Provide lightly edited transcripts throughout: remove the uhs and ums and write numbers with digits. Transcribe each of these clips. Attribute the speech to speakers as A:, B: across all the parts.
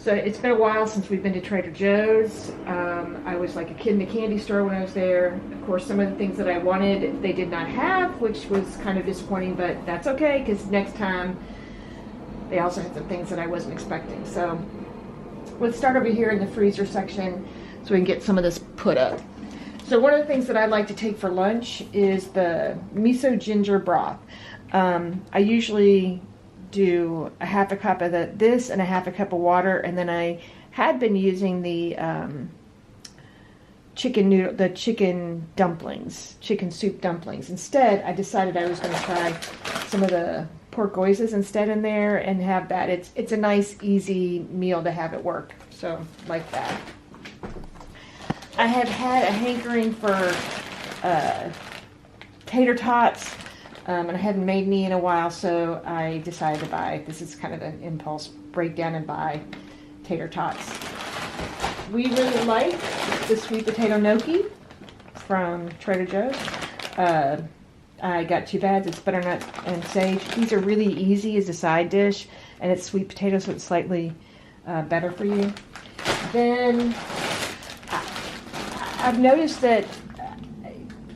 A: So it's been a while since we've been to Trader Joe's. I was like a kid in the candy store when I was there. Of course, some of the things that I wanted, they did not have, which was kind of disappointing, but that's okay, because next time they also had some things that I wasn't expecting. So let's start over here in the freezer section so we can get some of this put up. So one of the things that I like to take for lunch is the miso ginger broth. I usually do a half a cup of this and a half a cup of water, and then I had been using the chicken dumplings, chicken soup dumplings. Instead, I decided I was going to try some of the pork oises instead in there and have that. It's a nice, easy meal to have at work, so like that. I have had a hankering for tater tots. And I hadn't made any in a while, so I decided to buy, this is kind of an impulse breakdown, and buy tater tots. We really like the sweet potato gnocchi from Trader Joe's. I got 2 bags. It's butternut and sage. These are really easy as a side dish, and it's sweet potato, so it's slightly better for you. Then I've noticed that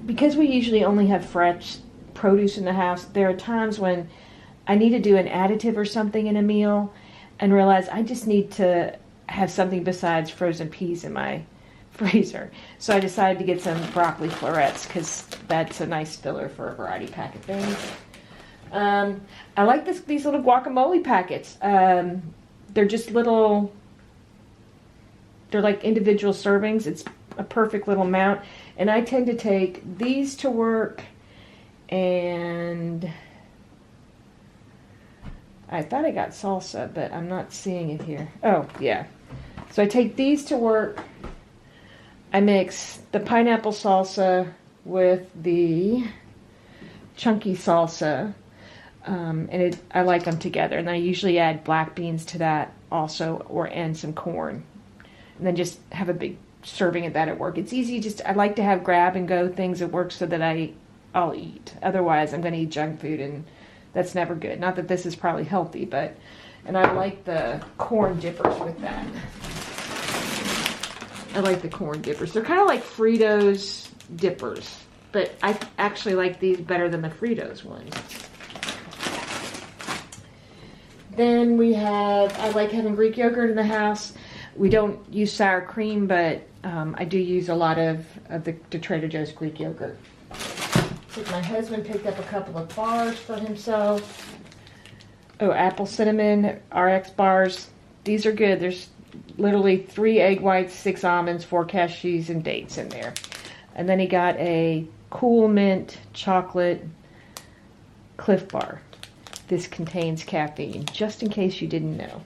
A: because we usually only have fresh produce in the house, there are times when I need to do an additive or something in a meal and realize I just need to have something besides frozen peas in my freezer. So I decided to get some broccoli florets because that's a nice filler for a variety pack of things. I like these little guacamole packets. They're just little, they're like individual servings. It's a perfect little amount. And I tend to take these to work, and I thought I got salsa, but I'm not seeing it here. Oh, yeah. So I take these to work. I mix the pineapple salsa with the chunky salsa, and I like them together. And I usually add black beans to that also, and some corn. And then just have a big serving of that at work. It's easy. I like to have grab and go things at work so that I'll eat. Otherwise, I'm going to eat junk food, and that's never good. Not that this is probably healthy, and I like the corn dippers with that. I like the corn dippers. They're kind of like Fritos dippers, but I actually like these better than the Fritos ones. Then I like having Greek yogurt in the house. We don't use sour cream, but I do use a lot of the Trader Joe's Greek yogurt. My husband picked up a couple of bars for himself. Oh, apple cinnamon RX bars. These are good. There's literally 3 egg whites, 6 almonds, 4 cashews, and dates in there. And then he got a Cool Mint chocolate Cliff Bar. This contains caffeine, just in case you didn't know.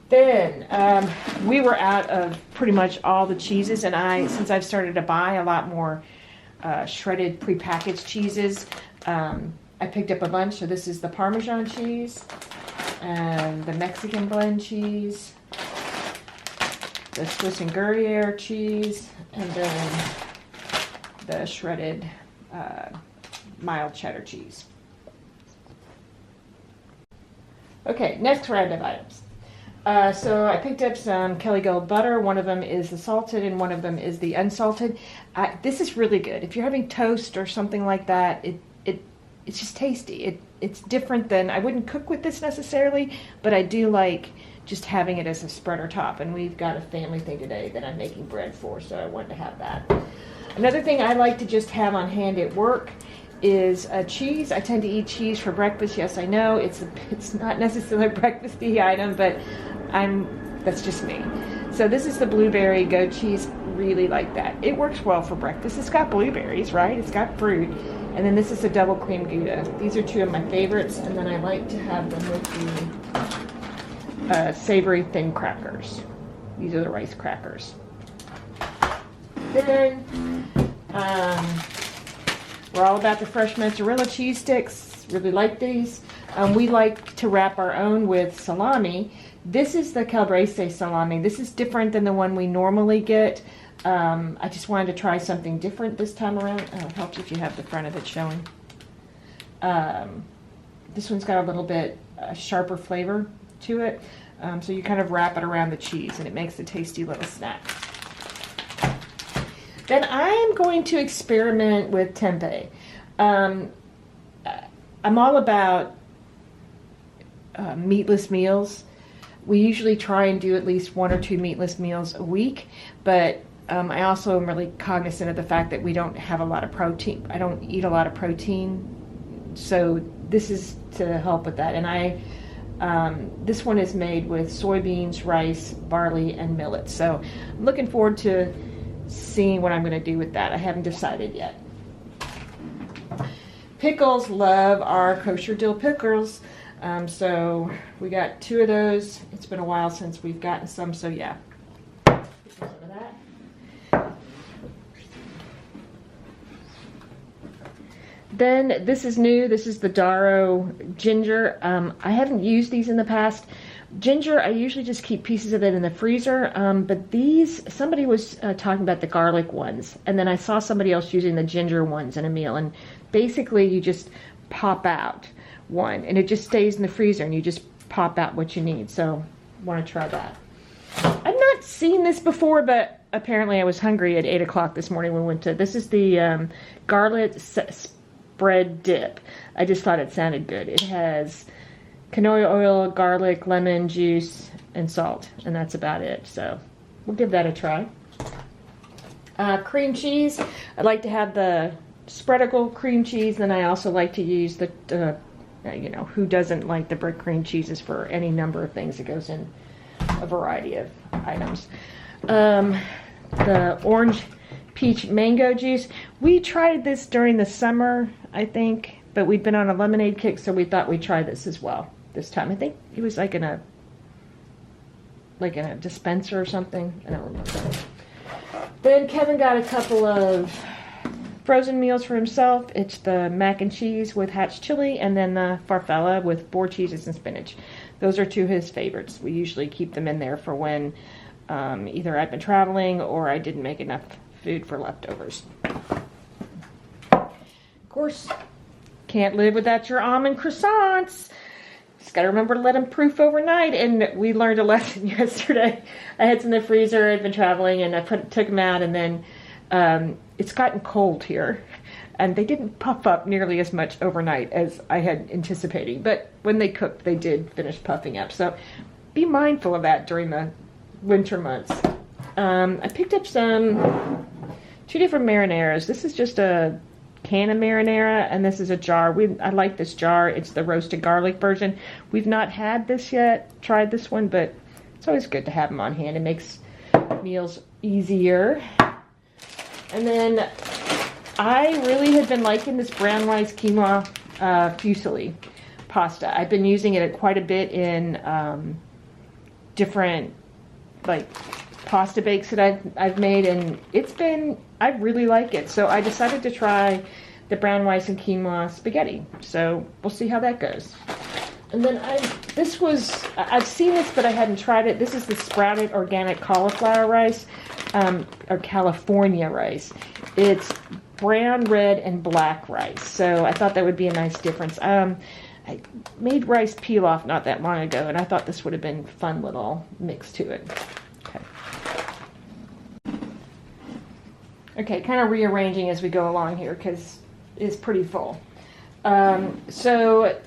A: Then we were out of pretty much all the cheeses, and since I've started to buy a lot more shredded prepackaged cheeses, I picked up a bunch. So this is the Parmesan cheese, and the Mexican blend cheese, the Swiss and Gruyere cheese, and then the shredded mild cheddar cheese. Okay, next round of items. So I picked up some Kelly Gold butter. One of them is the salted and one of them is the unsalted. This is really good. If you're having toast or something like that, it's just tasty. It's different than, I wouldn't cook with this necessarily, but I do like just having it as a spreader top. And we've got a family thing today that I'm making bread for, so I wanted to have that. Another thing I like to just have on hand at work is cheese. I tend to eat cheese for breakfast. Yes, I know it's not necessarily a breakfasty item, but that's just me. So this is the blueberry goat cheese. Really like that. It works well for breakfast. It's got blueberries, right? It's got fruit. And then this is a double cream Gouda. These are 2 of my favorites, and then I like to have them with the savory thin crackers. These are the rice crackers. Then we're all about the fresh mozzarella cheese sticks. Really like these. We like to wrap our own with salami. This is the Calabrese salami. This is different than the one we normally get. I just wanted to try something different this time around. Oh, it helps if you have the front of it showing. This one's got a little bit sharper flavor to it. So you kind of wrap it around the cheese and it makes a tasty little snack. Then I'm going to experiment with tempeh. I'm all about meatless meals. We usually try and do at least 1 or 2 meatless meals a week, but I also am really cognizant of the fact that we don't have a lot of protein. I don't eat a lot of protein, so this is to help with that. And this one is made with soybeans, rice, barley, and millet. So I'm looking forward to seeing what I'm going to do with that. I haven't decided yet. Pickles, love our kosher dill pickles. So we got 2 of those. It's been a while since we've gotten some, so yeah. Some of that. Then this is new. This is the Darrow ginger. I haven't used these in the past. Ginger, I usually just keep pieces of it in the freezer, but these, somebody was talking about the garlic ones, and then I saw somebody else using the ginger ones in a meal, and basically you just pop out one, and it just stays in the freezer, and you just pop out what you need, so I want to try that. I've not seen this before, but apparently I was hungry at 8 o'clock this morning when we went to, this is the garlic spread dip. I just thought it sounded good. It has canola oil, garlic, lemon juice, and salt, and that's about it. So we'll give that a try. Cream cheese. I like to have the spreadable cream cheese, and I also like to use the, who doesn't like the brick cream cheeses for any number of things. It goes in a variety of items. The orange peach mango juice. We tried this during the summer, I think, but we'd been on a lemonade kick, so we thought we'd try this as well this time. I think it was like in a dispenser or something. I don't remember. Then Kevin got a couple of frozen meals for himself. It's the mac and cheese with hatch chili, and then the farfalla with boar cheeses and spinach. Those are 2 of his favorites. We usually keep them in there for when either I've been traveling or I didn't make enough food for leftovers. Of course, can't live without your almond croissants. Just got to remember to let them proof overnight, and we learned a lesson yesterday. I had some in the freezer. I'd been traveling, and I took them out, and then it's gotten cold here, and they didn't puff up nearly as much overnight as I had anticipating, but when they cooked, they did finish puffing up. So be mindful of that during the winter months. I picked up 2 different marinaras. This is just a can of marinara, and this is a jar. I like this jar. It's the roasted garlic version. We've not had this yet, tried this one, but it's always good to have them on hand. It makes meals easier. And then I really have been liking this brown rice quinoa fusilli pasta. I've been using it quite a bit in different pasta bakes that I've made, and I really like it. So I decided to try the brown rice and quinoa spaghetti. So we'll see how that goes. And then I've seen this, but I hadn't tried it. This is the sprouted organic cauliflower rice, or California rice. It's brown, red, and black rice. So I thought that would be a nice difference. I made rice pilaf not that long ago, and I thought this would have been a fun little mix to it. Okay, kind of rearranging as we go along here because it's pretty full. So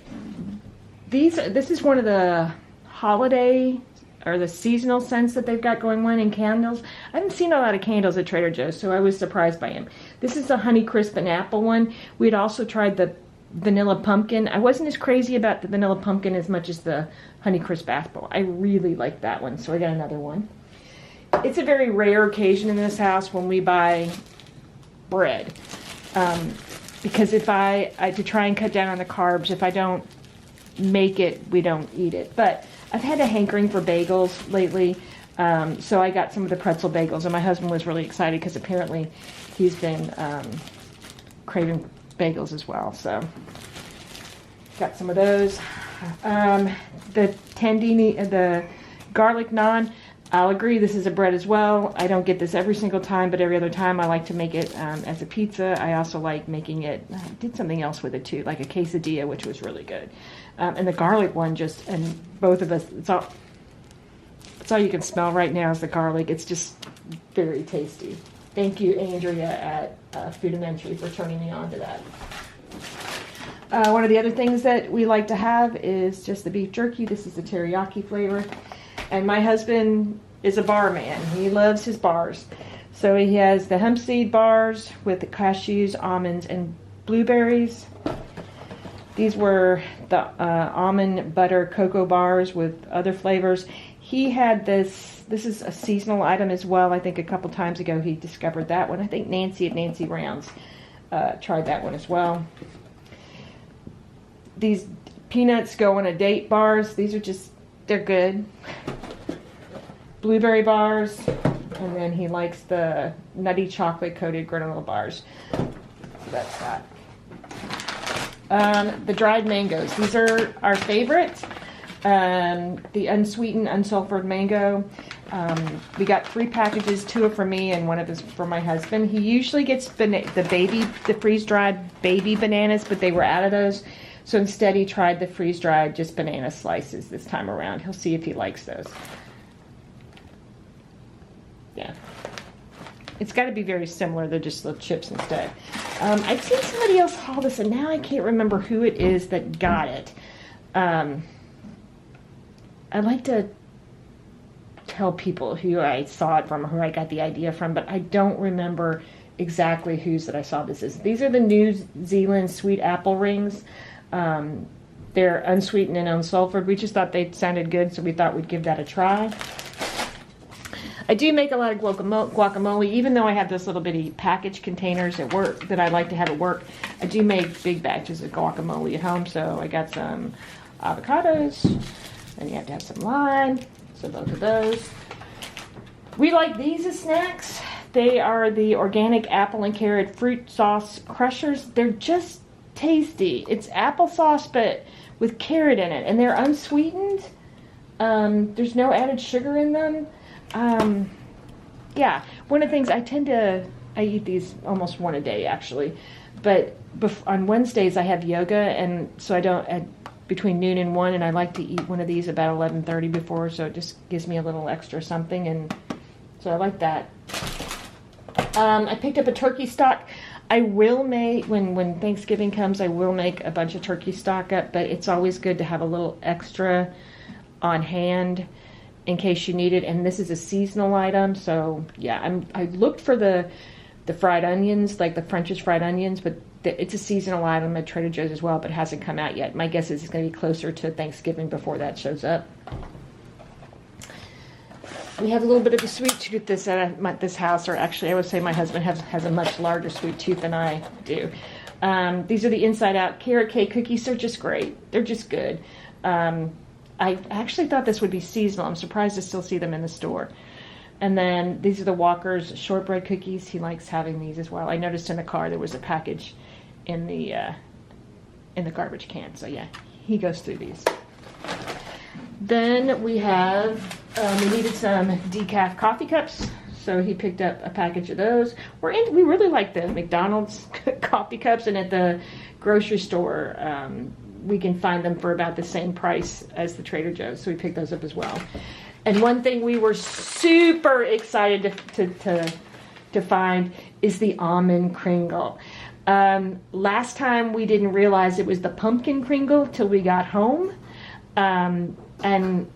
A: this is one of the holiday or the seasonal scents that they've got going on in candles. I haven't seen a lot of candles at Trader Joe's, so I was surprised by them. This is the Honey Crisp and Apple one. We'd also tried the Vanilla Pumpkin. I wasn't as crazy about the Vanilla Pumpkin as much as the Honey Crisp Apple. I really liked that one, so I got another one. It's a very rare occasion in this house when we buy bread, because if to try and cut down on the carbs, if I don't make it, we don't eat it. But I've had a hankering for bagels lately, so I got some of the pretzel bagels, and my husband was really excited because apparently he's been craving bagels as well. So got some of those. The tendini, the garlic naan. I'll agree, this is a bread as well. I don't get this every single time, but every other time I like to make it as a pizza. I also like making it, I did something else with it too, like a quesadilla, which was really good. And the garlic one and both of us, That's all you can smell right now is the garlic. It's just very tasty. Thank you, Andrea at Foodimentary, for turning me on to that. One of the other things that we like to have is just the beef jerky. This is the teriyaki flavor. And my husband is a bar man. He loves his bars. So he has the hemp seed bars with the cashews, almonds, and blueberries. These were the almond butter cocoa bars with other flavors. He had this is a seasonal item as well. I think a couple times ago he discovered that one. I think Nancy at Nancy Rounds tried that one as well. These peanuts go on a date bars. These are just, they're good. Blueberry bars. And then he likes the nutty chocolate coated granola bars. So that's that. The dried mangoes. These are our favorite. The unsweetened, unsulfured mango. We got 3 packages, 2 are for me and 1 is for my husband. He usually gets the freeze-dried baby bananas, but they were out of those. So instead he tried the freeze-dried just banana slices this time around. He'll see if he likes those. Yeah. It's got to be very similar. They're just little chips instead. I've seen somebody else haul this, and now I can't remember who it is that got it. I'd like to tell people who I saw it from, who I got the idea from, but I don't remember exactly whose that I saw this is. These are the New Zealand sweet apple rings. They're unsweetened and unsulfured. We just thought they sounded good, so we thought we'd give that a try. I do make a lot of guacamole, even though I have those little bitty package containers at work that I like to have at work. I do make big batches of guacamole at home, so I got some avocados, and you have to have some lime, so both of those. We like these as snacks. They are the organic apple and carrot fruit sauce crushers. They're just tasty. It's applesauce, but with carrot in it, and they're unsweetened. There's no added sugar in them. Yeah, one of the things I eat these almost one a day actually, but on Wednesdays I have yoga, and so I don't between noon and 1, and I like to eat one of these about 11:30 before, so it just gives me a little extra something, and so I like that. I picked up a turkey stock. I will make, when Thanksgiving comes, I will make a bunch of turkey stock up, but it's always good to have a little extra on hand in case you need it. And this is a seasonal item, so yeah, I looked for the fried onions, like the French's fried onions, but it's a seasonal item at Trader Joe's as well, but it hasn't come out yet. My guess is it's going to be closer to Thanksgiving before that shows up. We have a little bit of a sweet tooth at this house, or actually I would say my husband has a much larger sweet tooth than I do. These are the Inside Out carrot cake cookies. They're just great. They're just good. I actually thought this would be seasonal. I'm surprised to still see them in the store. And then these are the Walker's shortbread cookies. He likes having these as well. I noticed in the car there was a package in the garbage can. So yeah, he goes through these. Then we have, we needed some decaf coffee cups. So he picked up a package of those. We really like the McDonald's coffee cups, and at the grocery store, we can find them for about the same price as the Trader Joe's, so we picked those up as well. And one thing we were super excited to find is the almond Kringle. Last time we didn't realize it was the pumpkin Kringle till we got home, and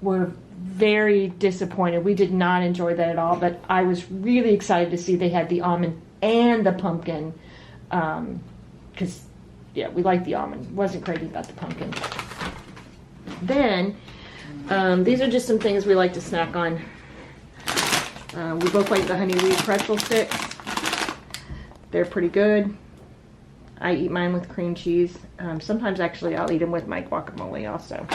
A: we're very disappointed. We did not enjoy that at all, but I was really excited to see they had the almond and the pumpkin, because yeah, we like the almond. Wasn't crazy about the pumpkin. Then, these are just some things we like to snack on. We both like the honey wheat pretzel sticks. They're pretty good. I eat mine with cream cheese. Sometimes actually I'll eat them with my guacamole also.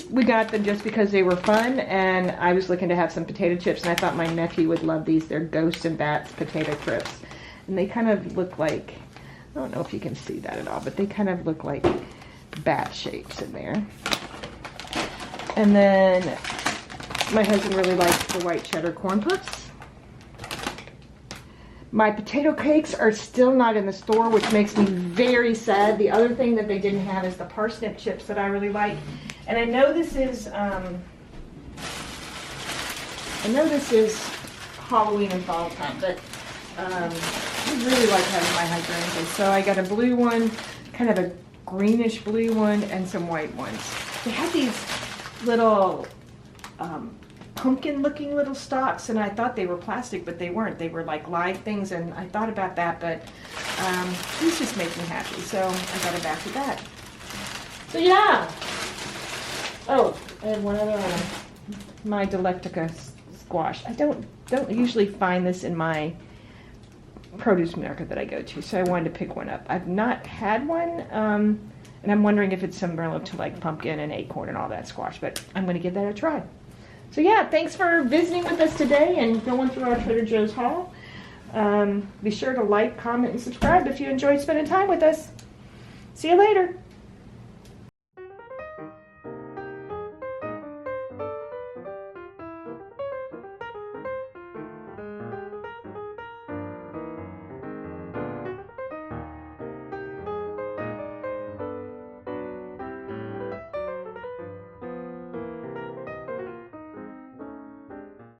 A: We got them just because they were fun, and I was looking to have some potato chips, and I thought my nephew would love these. They're Ghosts and Bats potato crisps. And they kind of look like, I don't know if you can see that at all, but they kind of look like bat shapes in there. And then my husband really likes the white cheddar corn puffs. My potato cakes are still not in the store, which makes me very sad. The other thing that they didn't have is the parsnip chips that I really like. And I know this is I know this is Halloween and fall time, but I really like having my hydrangeas. So I got a blue one, kind of a greenish blue one, and some white ones. They had these little pumpkin looking little stalks, and I thought they were plastic, but they weren't. They were like live things, and I thought about that, but these just make me happy, so I got it back to that. So yeah. Oh, and one other one. My Delectica squash. I don't usually find this in my produce market that I go to, so I wanted to pick one up. I've not had one, and I'm wondering if it's similar to like pumpkin and acorn and all that squash, but I'm going to give that a try. So yeah, thanks for visiting with us today and going through our Trader Joe's haul. Be sure to like, comment, and subscribe if you enjoyed spending time with us. See you later.